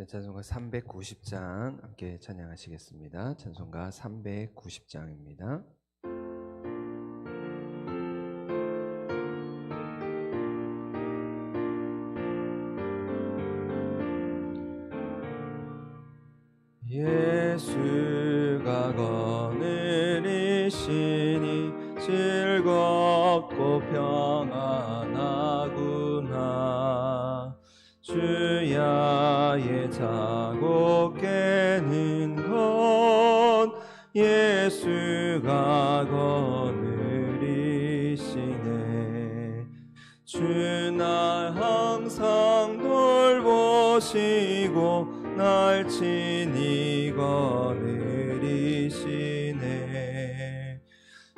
찬송가 390장 함께 찬양하시겠습니다. 찬송가 390장입니다. 예수가 거느리시니 즐겁고 평안하구나. 주야의 자고 깨는 것 예수가 거느리시네. 주 날 항상 돌보시고 날 친히 거느리시네.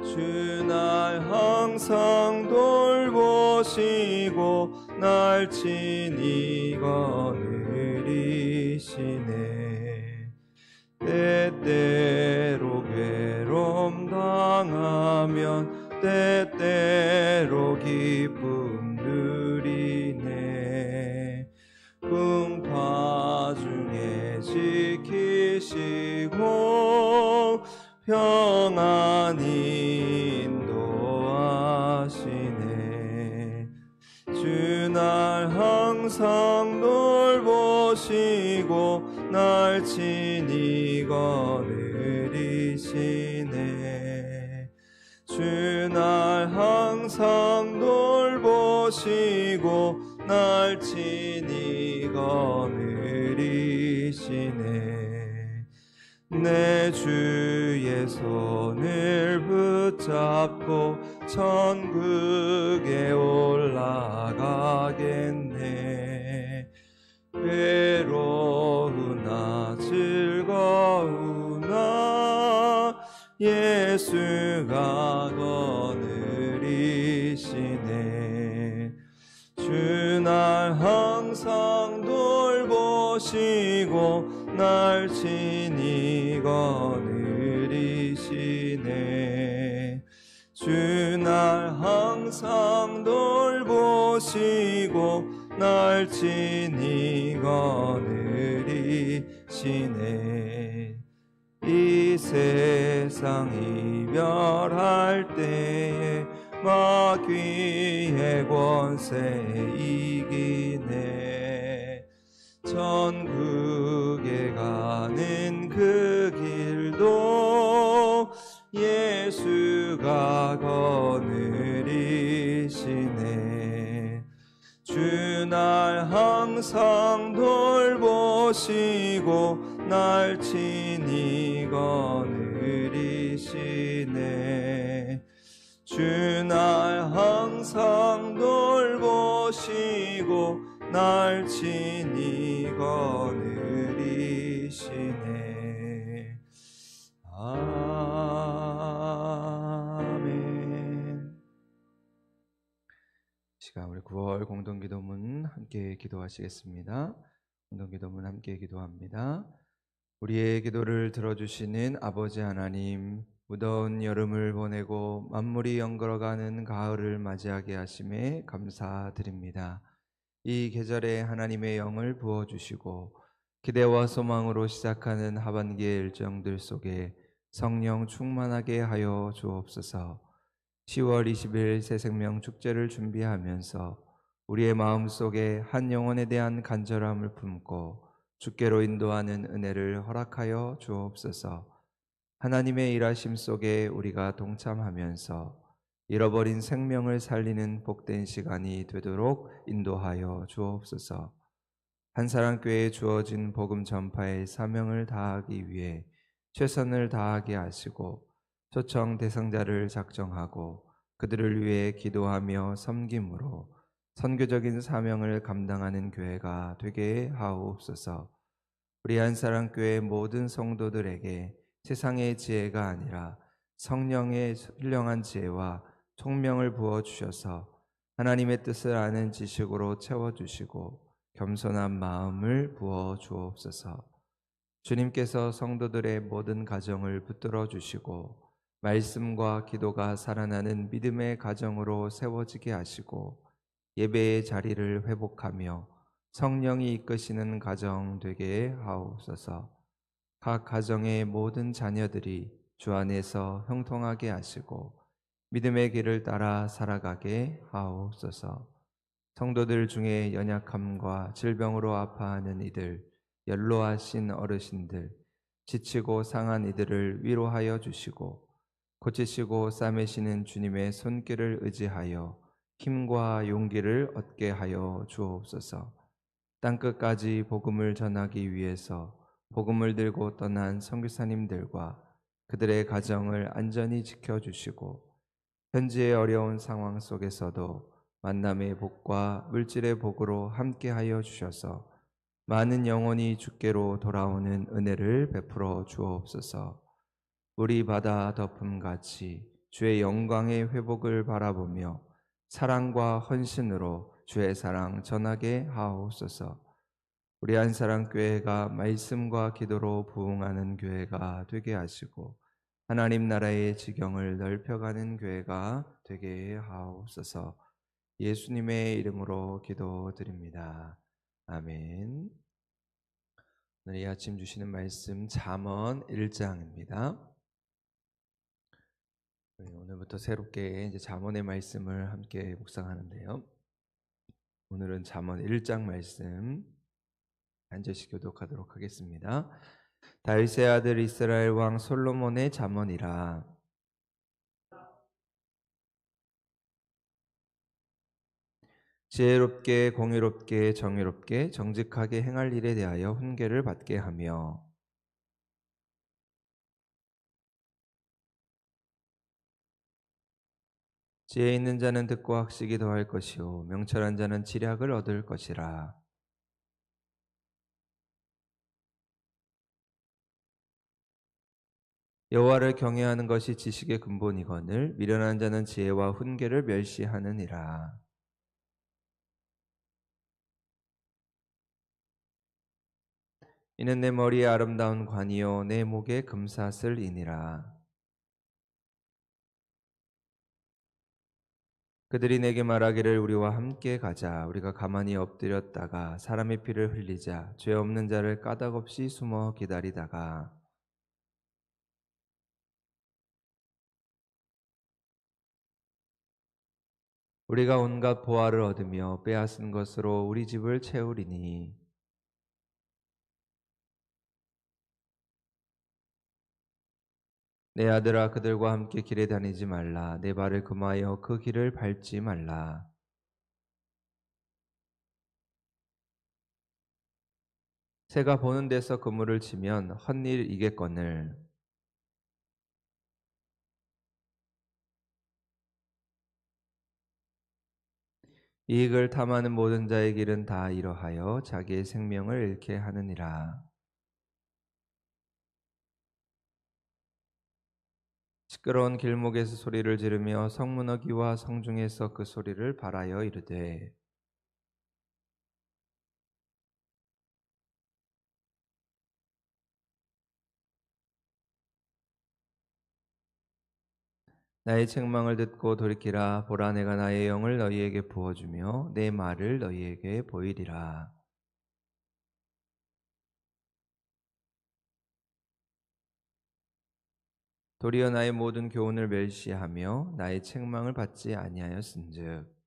주 날 항상 돌보시고 날 친히 거느리시네. 때때로 괴로움 당하면 때때로 기쁨 누리네. 풍파 중에 지키시고 평안히 인도하시네. 주 날 항상 돌보시고 날 친히 거느리시네. 주 날 항상 돌보시고 날 친히 거느리시네. 내 주의 손을 붙잡고 천국에 올라가겠네. 외로우나 즐거우나 예수가 거느리시네. 주 날 항상 돌보시고 날 친히 거느리시네. 주 날 항상 돌보시고 날 친히 거느리시네. 이 세상 이별할 때에 마귀의 권세 이기네. 천국에 가는 그 길도 예수가 거느리시네. 주 날 항상 돌보시고 날 친히 거느리시네. 주 날 항상 돌보시고 날 친히 거느리시네. 아멘. 시간 우리 9월 공동기도문 함께 기도하시겠습니다. 공동기도문 함께 기도합니다. 우리의 기도를 들어주시는 아버지 하나님, 무더운 여름을 보내고 만물이 연걸어가는 가을을 맞이하게 하심에 감사드립니다. 이 계절에 하나님의 영을 부어주시고 기대와 소망으로 시작하는 하반기의 일정들 속에 성령 충만하게 하여 주옵소서. 10월 20일 새생명 축제를 준비하면서 우리의 마음속에 한 영혼에 대한 간절함을 품고 주께로 인도하는 은혜를 허락하여 주옵소서. 하나님의 일하심 속에 우리가 동참하면서 잃어버린 생명을 살리는 복된 시간이 되도록 인도하여 주옵소서. 한사랑교회에 주어진 복음 전파의 사명을 다하기 위해 최선을 다하게 하시고 초청 대상자를 작정하고 그들을 위해 기도하며 섬김으로 선교적인 사명을 감당하는 교회가 되게 하옵소서. 우리 한사랑교회 모든 성도들에게 세상의 지혜가 아니라 성령의 신령한 지혜와 총명을 부어주셔서 하나님의 뜻을 아는 지식으로 채워주시고 겸손한 마음을 부어주옵소서. 주님께서 성도들의 모든 가정을 붙들어 주시고 말씀과 기도가 살아나는 믿음의 가정으로 세워지게 하시고 예배의 자리를 회복하며 성령이 이끄시는 가정 되게 하옵소서. 각 가정의 모든 자녀들이 주 안에서 형통하게 하시고 믿음의 길을 따라 살아가게 하옵소서. 성도들 중에 연약함과 질병으로 아파하는 이들, 연로하신 어르신들, 지치고 상한 이들을 위로하여 주시고 고치시고 싸매시는 주님의 손길을 의지하여 힘과 용기를 얻게 하여 주옵소서. 땅끝까지 복음을 전하기 위해서 복음을 들고 떠난 선교사님들과 그들의 가정을 안전히 지켜주시고 현지의 어려운 상황 속에서도 만남의 복과 물질의 복으로 함께하여 주셔서 많은 영혼이 주께로 돌아오는 은혜를 베풀어 주옵소서. 우리 바다 덮음같이 주의 영광의 회복을 바라보며 사랑과 헌신으로 주의 사랑 전하게 하옵소서. 우리 한사랑교회가 말씀과 기도로 부흥하는 교회가 되게 하시고 하나님 나라의 지경을 넓혀가는 교회가 되게 하옵소서. 예수님의 이름으로 기도드립니다. 아멘. 오늘 이 아침 주시는 말씀 잠언 1장입니다. 오늘부터 새롭게 이제 잠언의 말씀을 함께 묵상하는데요. 오늘은 잠언 1장 말씀 한 절씩 교독하도록 하겠습니다. 다윗의 아들 이스라엘 왕 솔로몬의 잠언이라. 지혜롭게 공의롭게 정의롭게 정직하게 행할 일에 대하여 훈계를 받게 하며 지혜 있는 자는 듣고 학식이 더할 것이요 명철한 자는 지략을 얻을 것이라. 여호와를 경외하는 것이 지식의 근본이거늘 미련한 자는 지혜와 훈계를 멸시하느니라. 이는 내 머리에 아름다운 관이요 내 목에 금사슬이니라. 그들이 내게 말하기를 우리와 함께 가자. 우리가 가만히 엎드렸다가 사람의 피를 흘리자. 죄 없는 자를 까닭없이 숨어 기다리다가 우리가 온갖 보화를 얻으며 빼앗은 것으로 우리 집을 채우리니 내 아들아 그들과 함께 길에 다니지 말라. 내 발을 금하여 그 길을 밟지 말라. 새가 보는 데서 그물을 치면 헛일 이겠거늘 이익을 탐하는 모든 자의 길은 다 이러하여 자기의 생명을 잃게 하느니라. 시끄러운 길목에서 소리를 지르며 성문어기와 성중에서 그 소리를 발하여 이르되 나의 책망을 듣고 돌이키라. 보라 내가 나의 영을 너희에게 부어주며 내 말을 너희에게 보이리라. 도리어 나의 모든 교훈을 멸시하며 나의 책망을 받지 아니하였은즉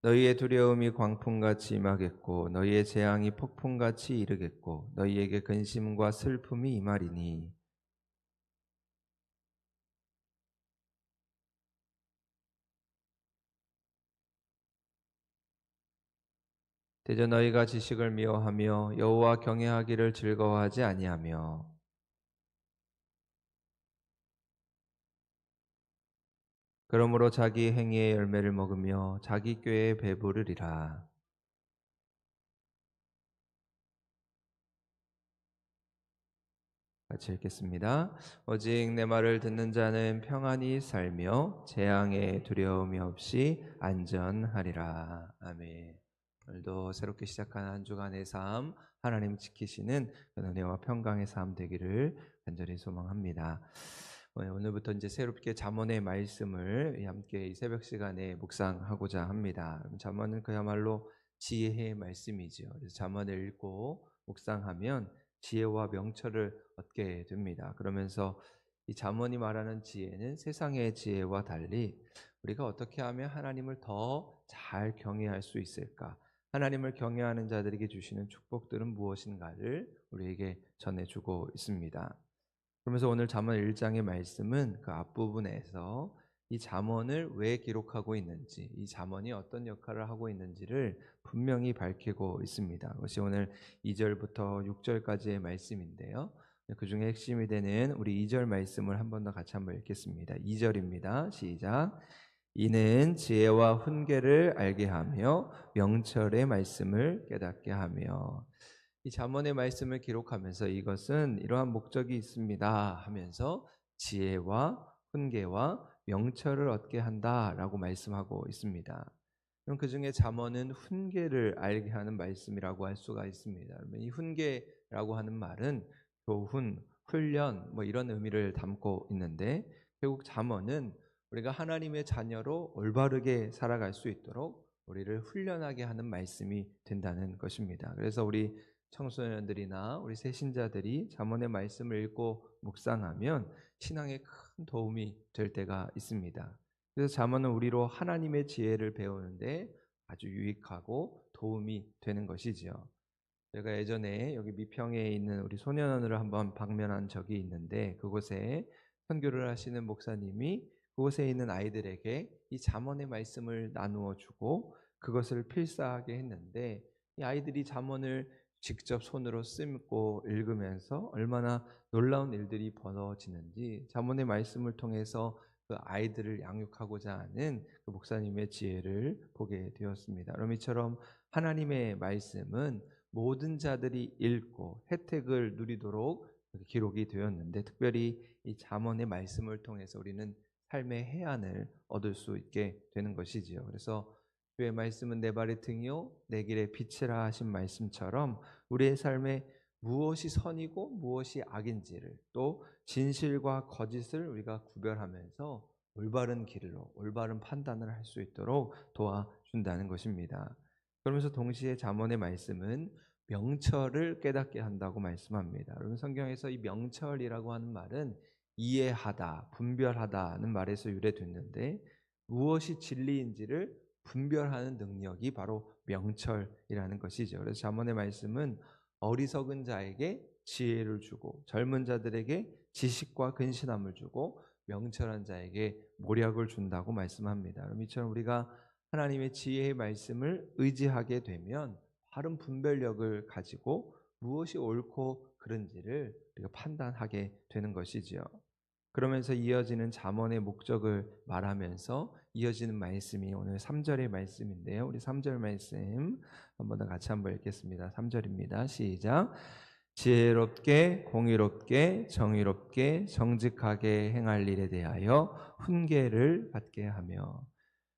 너희의 두려움이 광풍같이 임하겠고 너희의 재앙이 폭풍같이 이르겠고 너희에게 근심과 슬픔이 임하리니 대저 너희가 지식을 미워하며 여호와 경외하기를 즐거워하지 아니하며 그러므로 자기 행위의 열매를 먹으며 자기 꾀에 배부르리라. 같이 읽겠습니다. 오직 내 말을 듣는 자는 평안히 살며 재앙에 두려움이 없이 안전하리라. 아멘. 오늘도 새롭게 시작한 한 주간의 삶 하나님 지키시는 은혜와 평강의 삶 되기를 간절히 소망합니다. 오늘부터 이제 새롭게 잠언의 말씀을 함께 이 새벽 시간에 묵상하고자 합니다. 잠언은 그야말로 지혜의 말씀이지요. 그래서 잠언을 읽고 묵상하면 지혜와 명철을 얻게 됩니다. 그러면서 이 잠언이 말하는 지혜는 세상의 지혜와 달리 우리가 어떻게 하면 하나님을 더 잘 경외할 수 있을까? 하나님을 경외하는 자들에게 주시는 축복들은 무엇인가를 우리에게 전해주고 있습니다. 그러면서 오늘 잠언 1장의 말씀은 그 앞부분에서 이 잠언을 왜 기록하고 있는지, 이 잠언이 어떤 역할을 하고 있는지를 분명히 밝히고 있습니다. 그것이 오늘 2절부터 6절까지의 말씀인데요. 그 중에 핵심이 되는 우리 2절 말씀을 한 번 더 같이 한번 읽겠습니다. 2절입니다. 시작. 이는 지혜와 훈계를 알게 하며 명철의 말씀을 깨닫게 하며. 이 잠언의 말씀을 기록하면서 이것은 이러한 목적이 있습니다 하면서 지혜와 훈계와 명철을 얻게 한다라고 말씀하고 있습니다. 그럼 그 중에 잠언은 훈계를 알게 하는 말씀이라고 할 수가 있습니다. 그러면 이 훈계라고 하는 말은 교훈, 훈련 뭐 이런 의미를 담고 있는데 결국 잠언은 우리가 하나님의 자녀로 올바르게 살아갈 수 있도록 우리를 훈련하게 하는 말씀이 된다는 것입니다. 그래서 우리 청소년들이나 우리 새신자들이 잠언의 말씀을 읽고 묵상하면 신앙에 큰 도움이 될 때가 있습니다. 그래서 잠언은 우리로 하나님의 지혜를 배우는데 아주 유익하고 도움이 되는 것이지요. 제가 예전에 여기 미평에 있는 우리 소년원을 한번 방문한 적이 있는데 그곳에 선교를 하시는 목사님이 그곳에 있는 아이들에게 이 잠언의 말씀을 나누어 주고 그것을 필사하게 했는데 이 아이들이 잠언을 직접 손으로 읽고 읽으면서 얼마나 놀라운 일들이 벌어지는지 잠언의 말씀을 통해서 그 아이들을 양육하고자 하는 그 목사님의 지혜를 보게 되었습니다. 그럼 이처럼 하나님의 말씀은 모든 자들이 읽고 혜택을 누리도록 기록이 되었는데 특별히 이 잠언의 말씀을 통해서 우리는 삶의 해안을 얻을 수 있게 되는 것이지요. 그래서 주의 말씀은 내 발의 등이요 내 길의 빛이라 하신 말씀처럼 우리의 삶에 무엇이 선이고 무엇이 악인지를 또 진실과 거짓을 우리가 구별하면서 올바른 길로 올바른 판단을 할 수 있도록 도와준다는 것입니다. 그러면서 동시에 잠언의 말씀은 명철을 깨닫게 한다고 말씀합니다. 여러분 성경에서 이 명철이라고 하는 말은 이해하다, 분별하다는 말에서 유래됐는데 무엇이 진리인지를 분별하는 능력이 바로 명철이라는 것이죠. 그래서 잠언의 말씀은 어리석은 자에게 지혜를 주고 젊은 자들에게 지식과 근신함을 주고 명철한 자에게 모략을 준다고 말씀합니다. 그럼 이처럼 우리가 하나님의 지혜의 말씀을 의지하게 되면 바른 분별력을 가지고 무엇이 옳고 그른지를 우리가 판단하게 되는 것이지요. 그러면서 이어지는 잠언의 목적을 말하면서 이어지는 말씀이 오늘 3절의 말씀인데요. 우리 3절 말씀 한번 더 같이 한번 읽겠습니다. 3절입니다. 시작. 지혜롭게 공의롭게 정의롭게 정직하게 행할 일에 대하여 훈계를 받게 하며.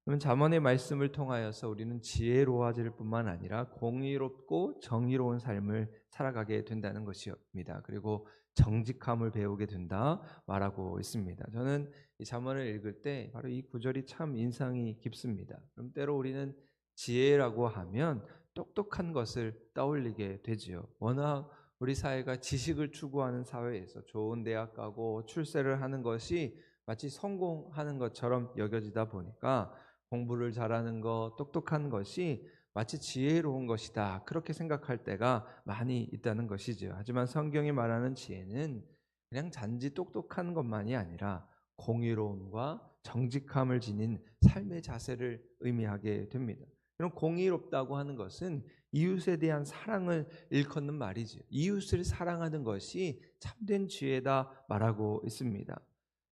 그러면 잠언의 말씀을 통하여서 우리는 지혜로워질 뿐만 아니라 공의롭고 정의로운 삶을 살아가게 된다는 것입니다. 그리고 정직함을 배우게 된다 말하고 있습니다. 저는 이 잠언을 읽을 때 바로 이 구절이 참 인상이 깊습니다. 그럼 때로 우리는 지혜라고 하면 똑똑한 것을 떠올리게 되지요. 워낙 우리 사회가 지식을 추구하는 사회에서 좋은 대학 가고 출세를 하는 것이 마치 성공하는 것처럼 여겨지다 보니까 공부를 잘하는 것, 똑똑한 것이 마치 지혜로운 것이다. 그렇게 생각할 때가 많이 있다는 것이죠. 하지만 성경이 말하는 지혜는 그냥 단지 똑똑한 것만이 아니라 공의로움과 정직함을 지닌 삶의 자세를 의미하게 됩니다. 그럼 공의롭다고 하는 것은 이웃에 대한 사랑을 일컫는 말이죠. 이웃을 사랑하는 것이 참된 지혜다 말하고 있습니다.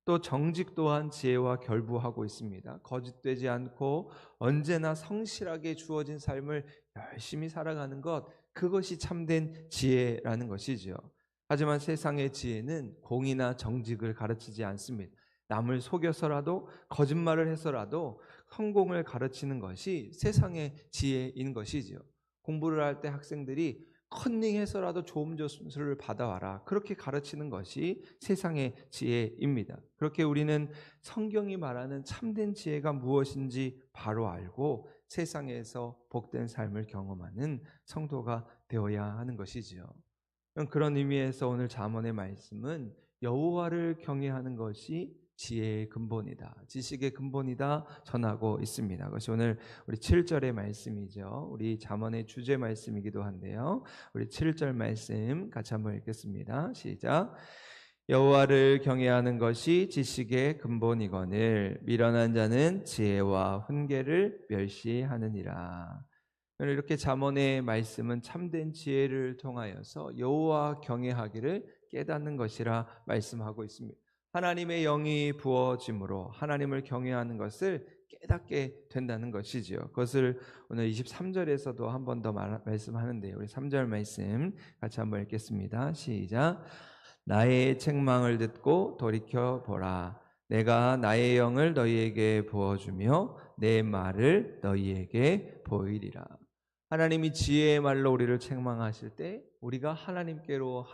또 정직 또한 지혜와 결부하고 있습니다. 거짓되지 않고 언제나 성실하게 주어진 삶을 열심히 살아가는 것, 그것이 참된 지혜라는 것이죠. 하지만 세상의 지혜는 공의나 정직을 가르치지 않습니다. 남을 속여서라도 거짓말을 해서라도 성공을 가르치는 것이 세상의 지혜인 것이죠. 공부를 할 때 학생들이 컨닝해서라도 좋은 점수를 받아와라. 그렇게 가르치는 것이 세상의 지혜입니다. 그렇게 우리는 성경이 말하는 참된 지혜가 무엇인지 바로 알고 세상에서 복된 삶을 경험하는 성도가 되어야 하는 것이지요. 그런 의미에서 오늘 잠언의 말씀은 여호와를 경외하는 것이 지혜의 근본이다, 지식의 근본이다 전하고 있습니다. 그것이 오늘 우리 7절의 말씀이죠. 우리 잠언의 주제 말씀이기도 한데요. 우리 7절 말씀 같이 한번 읽겠습니다. 시작. 여호와를 경외하는 것이 지식의 근본이거늘 미련한 자는 지혜와 훈계를 멸시하느니라. 이렇게 잠언의 말씀은 참된 지혜를 통하여서 여호와 경외하기를 깨닫는 것이라 말씀하고 있습니다. 하나님의 영이 부어짐으로 하나님을 경외하는 것을 깨닫게 된다는 것이지요. 그것을 오늘 23절에서도 한 번 더 말씀하는데요. 우리 3절 말씀 같이 한번 읽겠습니다. 시작. 나의 책망을 듣고 돌이켜 보라. 내가 나의 영을 너희에게 부어주며 내 말을 너희에게 보이리라. 하나님이 지혜의 말로 우리를 책망하실 때 우리가 하나님께로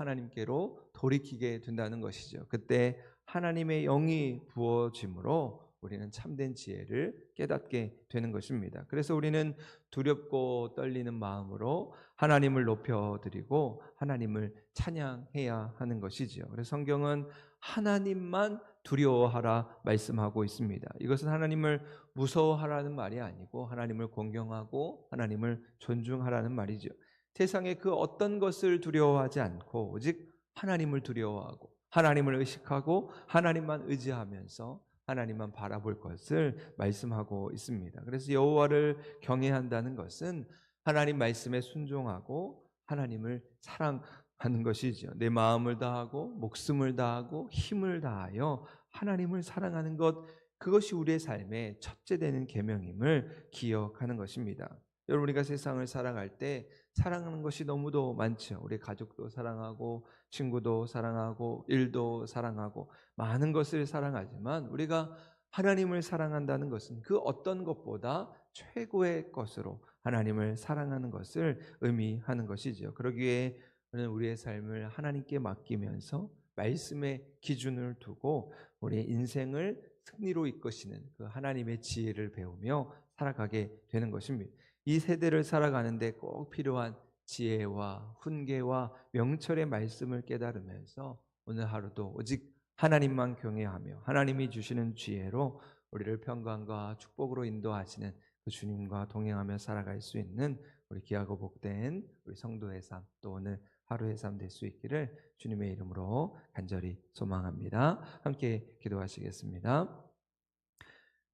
돌이키게 된다는 것이죠. 그때 하나님의 영이 부어짐으로 우리는 참된 지혜를 깨닫게 되는 것입니다. 그래서 우리는 두렵고 떨리는 마음으로 하나님을 높여드리고 하나님을 찬양해야 하는 것이지요. 그래서 성경은 하나님만 두려워하라 말씀하고 있습니다. 이것은 하나님을 무서워하라는 말이 아니고 하나님을 공경하고 하나님을 존중하라는 말이죠. 세상의 그 어떤 것을 두려워하지 않고 오직 하나님을 두려워하고 하나님을 의식하고 하나님만 의지하면서 하나님만 바라볼 것을 말씀하고 있습니다. 그래서 여호와를 경외한다는 것은 하나님 말씀에 순종하고 하나님을 사랑하는 것이죠. 내 마음을 다하고 목숨을 다하고 힘을 다하여 하나님을 사랑하는 것, 그것이 우리의 삶의 첫째 되는 계명임을 기억하는 것입니다. 여러분, 우리가 세상을 살아갈 때 사랑하는 것이 너무도 많죠. 우리 가족도 사랑하고 친구도 사랑하고 일도 사랑하고 많은 것을 사랑하지만 우리가 하나님을 사랑한다는 것은 그 어떤 것보다 최고의 것으로 하나님을 사랑하는 것을 의미하는 것이죠. 그러기에 우리의 삶을 하나님께 맡기면서 말씀의 기준을 두고 우리의 인생을 승리로 이끄시는 그 하나님의 지혜를 배우며 살아가게 되는 것입니다. 이 세대를 살아가는데 꼭 필요한 지혜와 훈계와 명철의 말씀을 깨달으면서 오늘 하루도 오직 하나님만 경외하며 하나님이 주시는 지혜로 우리를 평강과 축복으로 인도하시는 그 주님과 동행하며 살아갈 수 있는 우리 귀하고 복된 우리 성도의 삶, 또 오늘 하루의 삶 될 수 있기를 주님의 이름으로 간절히 소망합니다. 함께 기도하시겠습니다.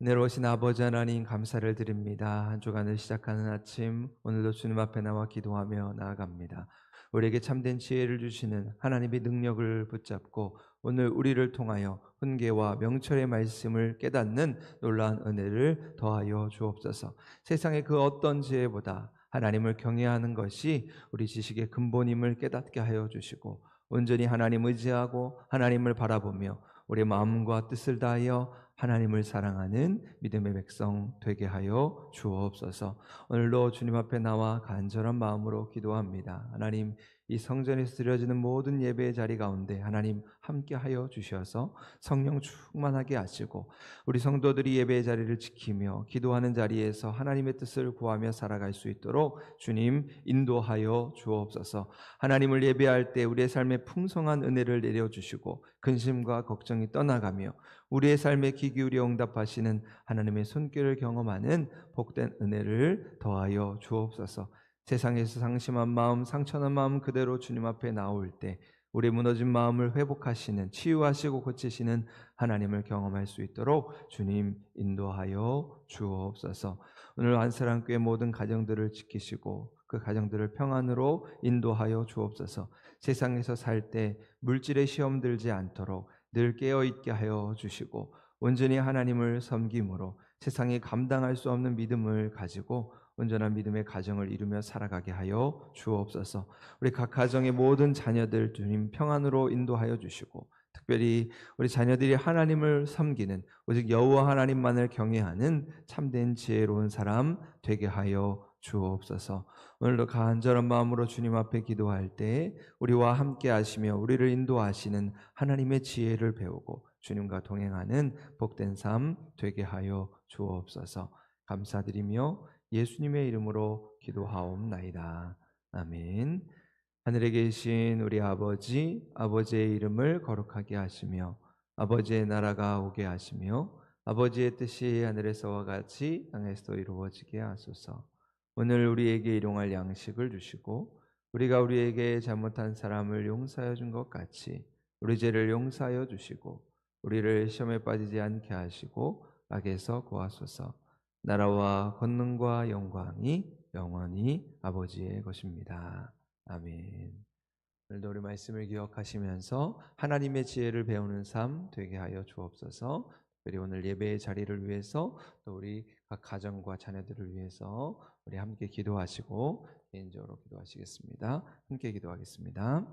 은혜로우신 아버지 하나님, 감사를 드립니다. 한 주간을 시작하는 아침, 오늘도 주님 앞에 나와 기도하며 나아갑니다. 우리에게 참된 지혜를 주시는 하나님의 능력을 붙잡고 오늘 우리를 통하여 훈계와 명철의 말씀을 깨닫는 놀라운 은혜를 더하여 주옵소서. 세상의 그 어떤 지혜보다 하나님을 경외하는 것이 우리 지식의 근본임을 깨닫게 하여 주시고 온전히 하나님 의지하고 하나님을 바라보며 우리 마음과 뜻을 다하여 하나님을 사랑하는 믿음의 백성 되게 하여 주옵소서. 오늘도 주님 앞에 나와 간절한 마음으로 기도합니다. 하나님, 이 성전에서 드려지는 모든 예배의 자리 가운데 하나님 함께 하여 주셔서 성령 충만하게 하시고 우리 성도들이 예배의 자리를 지키며 기도하는 자리에서 하나님의 뜻을 구하며 살아갈 수 있도록 주님 인도하여 주옵소서. 하나님을 예배할 때 우리의 삶에 풍성한 은혜를 내려주시고 근심과 걱정이 떠나가며 우리의 삶에 귀 기울여 응답하시는 하나님의 손길을 경험하는 복된 은혜를 더하여 주옵소서. 세상에서 상심한 마음, 상처난 마음 그대로 주님 앞에 나올 때 우리 무너진 마음을 회복하시는, 치유하시고 고치시는 하나님을 경험할 수 있도록 주님 인도하여 주옵소서. 오늘 안사랑교회 모든 가정들을 지키시고 그 가정들을 평안으로 인도하여 주옵소서. 세상에서 살 때 물질의 시험 들지 않도록 늘 깨어있게 하여 주시고 온전히 하나님을 섬김으로 세상이 감당할 수 없는 믿음을 가지고 온전한 믿음의 가정을 이루며 살아가게 하여 주옵소서. 우리 각 가정의 모든 자녀들 주님 평안으로 인도하여 주시고 특별히 우리 자녀들이 하나님을 섬기는 오직 여호와 하나님만을 경외하는 참된 지혜로운 사람 되게 하여 주옵소서. 오늘도 간절한 마음으로 주님 앞에 기도할 때 우리와 함께 하시며 우리를 인도하시는 하나님의 지혜를 배우고 주님과 동행하는 복된 삶 되게 하여 주옵소서. 감사드리며 예수님의 이름으로 기도하옵나이다. 아멘. 하늘에 계신 우리 아버지, 아버지의 이름을 거룩하게 하시며 아버지의 나라가 오게 하시며 아버지의 뜻이 하늘에서와 같이 땅에서도 이루어지게 하소서. 오늘 우리에게 일용할 양식을 주시고 우리가 우리에게 잘못한 사람을 용서하여 준 것 같이 우리 죄를 용서하여 주시고 우리를 시험에 빠지지 않게 하시고 악에서 구하소서. 나라와 권능과 영광이 영원히 아버지의 것입니다. 아멘. 오늘도 우리 말씀을 기억하시면서 하나님의 지혜를 배우는 삶 되게 하여 주옵소서. 특별히 오늘 예배의 자리를 위해서 또 우리 각 가정과 자녀들을 위해서 우리 함께 기도하시고 개인적으로 기도하시겠습니다. 함께 기도하겠습니다.